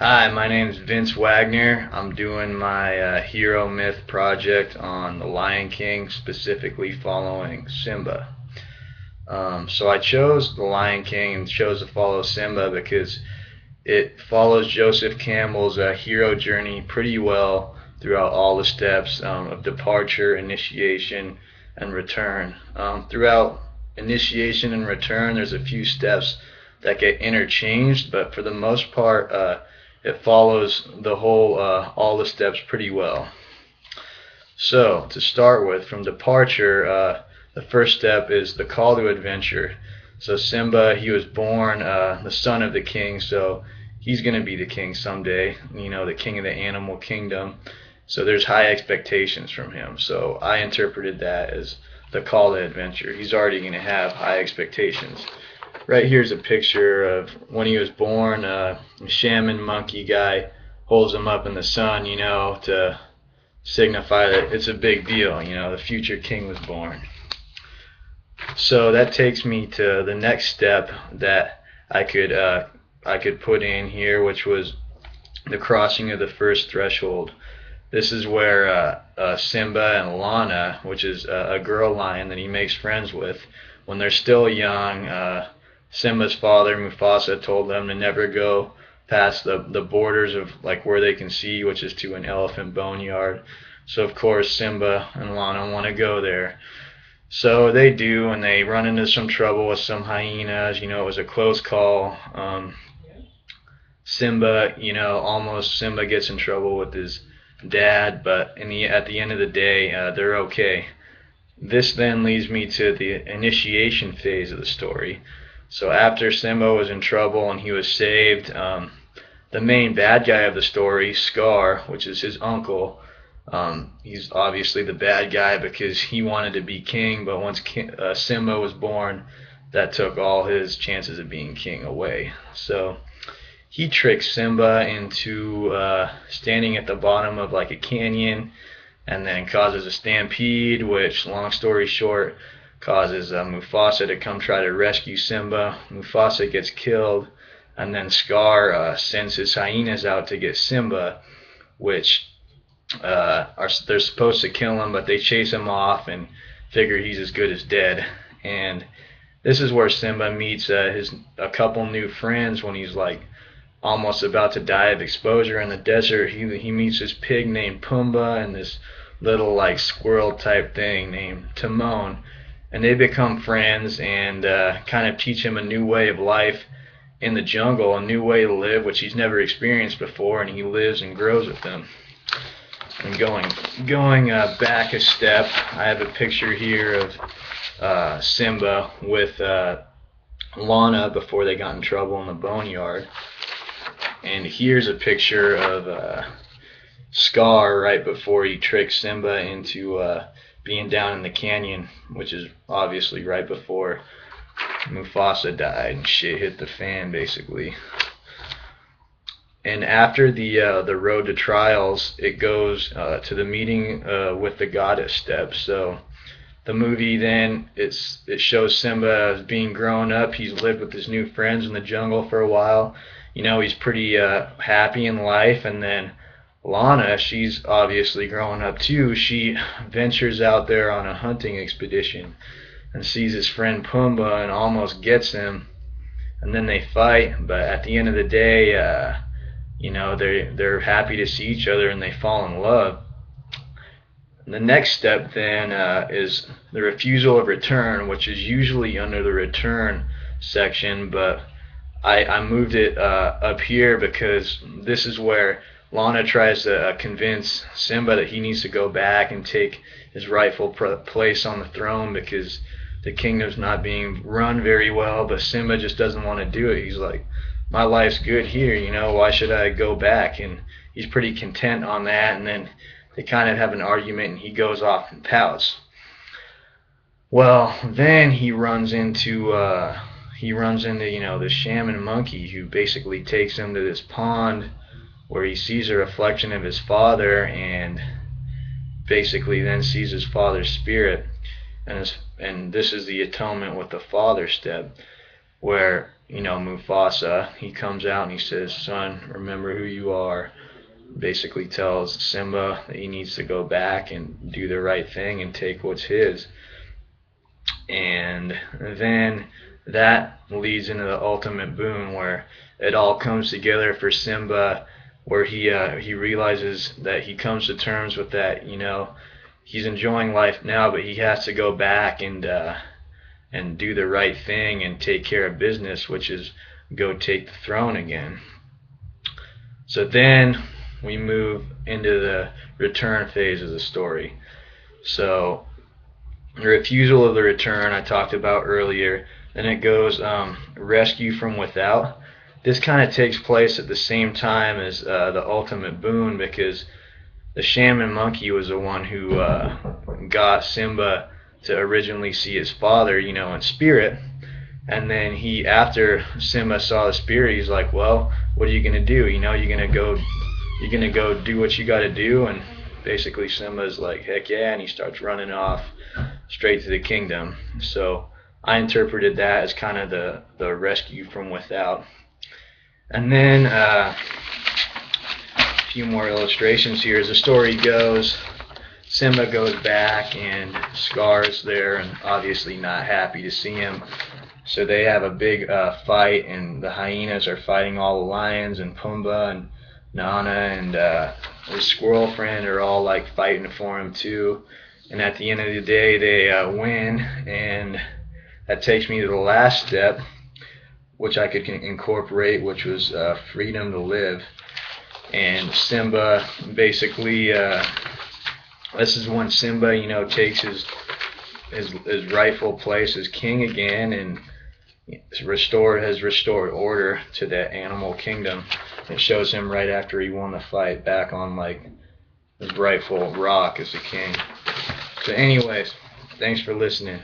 Hi, my name is Vince Wagner. I'm doing my hero myth project on The Lion King, specifically following Simba. So I chose The Lion King and chose to follow Simba because it follows Joseph Campbell's hero journey pretty well throughout all the steps of departure, initiation, and return. Throughout initiation and return, there's a few steps that get interchanged, but for the most part, it follows the whole all the steps pretty well. So to start with, from departure, the first step is the call to adventure. So Simba, he was born the son of the king, so he's going to be the king someday. The king of the animal kingdom. So there's high expectations from him. So I interpreted that as the call to adventure. He's already going to have high expectations. Right here's a picture of when he was born. The shaman monkey guy holds him up in the sun, to signify that it's a big deal. The future king was born. So that takes me to the next step that I could put in here, which was the crossing of the first threshold. This is where Simba and Lana, which is a girl lion that he makes friends with, when they're still young. Simba's father, Mufasa, told them to never go past the borders of like where they can see, which is to an elephant boneyard. So of course Simba and Lana want to go there. So they do, and they run into some trouble with some hyenas. It was a close call. Simba gets in trouble with his dad, but at the end of the day, they're okay. This then leads me to the initiation phase of the story. So after Simba was in trouble and he was saved, the main bad guy of the story, Scar, which is his uncle, he's obviously the bad guy because he wanted to be king, but once Simba was born, that took all his chances of being king away. So he tricks Simba into standing at the bottom of like a canyon, and then causes a stampede, which, long story short, causes Mufasa to come try to rescue Simba. Mufasa gets killed, and then Scar sends his hyenas out to get Simba, which they're supposed to kill him, but they chase him off and figure he's as good as dead. And this is where Simba meets a couple new friends when he's like almost about to die of exposure in the desert. He meets this pig named Pumbaa and this little like squirrel type thing named Timon, and they become friends and kind of teach him a new way of life in the jungle, a new way to live, which he's never experienced before, and he lives and grows with them. And going back a step, I have a picture here of Simba with Lana before they got in trouble in the boneyard. And here's a picture of Scar right before he tricks Simba into being down in the canyon, which is obviously right before Mufasa died and shit hit the fan, basically. And after the road to trials, it goes to the meeting with the goddess step. So the movie then it shows Simba as being grown up. He's lived with his new friends in the jungle for a while. He's pretty happy in life. And then Lana, she's obviously growing up too. She ventures out there on a hunting expedition and sees his friend Pumbaa and almost gets him. And then they fight, but at the end of the day, they're happy to see each other and they fall in love. And the next step then is the refusal of return, which is usually under the return section, but I moved it up here because this is where Lana tries to convince Simba that he needs to go back and take his rightful place on the throne because the kingdom's not being run very well, but Simba just doesn't want to do it. He's like, my life's good here, why should I go back? And he's pretty content on that, and then they kind of have an argument and he goes off and pouts. Well, then he runs into the shaman monkey who basically takes him to this pond where he sees a reflection of his father and basically then sees his father's spirit. And this is the atonement with the father step, where Mufasa, he comes out and he says, "Son, remember who you are." Basically tells Simba that he needs to go back and do the right thing and take what's his. And then that leads into the ultimate boon where it all comes together for Simba, where he realizes that he comes to terms with that. He's enjoying life now, but he has to go back and do the right thing and take care of business, which is go take the throne again. So then we move into the return phase of the story. So the refusal of the return I talked about earlier. Then it goes rescue from without. This kind of takes place at the same time as the ultimate boon, because the shaman monkey was the one who got Simba to originally see his father, in spirit. And then after Simba saw the spirit, he's like, "Well, what are you gonna do? You're gonna go do what you gotta do." And basically Simba's like, "Heck yeah!" And he starts running off straight to the kingdom. So I interpreted that as kind of the rescue from without. And then a few more illustrations here. As the story goes, Simba goes back and Scar's there and obviously not happy to see him. So they have a big fight, and the hyenas are fighting all the lions, and Pumbaa and Nana and his squirrel friend are all like fighting for him too. And at the end of the day, they win, and that takes me to the last step, which I could incorporate, which was freedom to live. And Simba basically, this is when Simba, takes his rightful place as king again, and has restored order to that animal kingdom. It shows him right after he won the fight back on like his rightful rock as a king. So anyways, thanks for listening.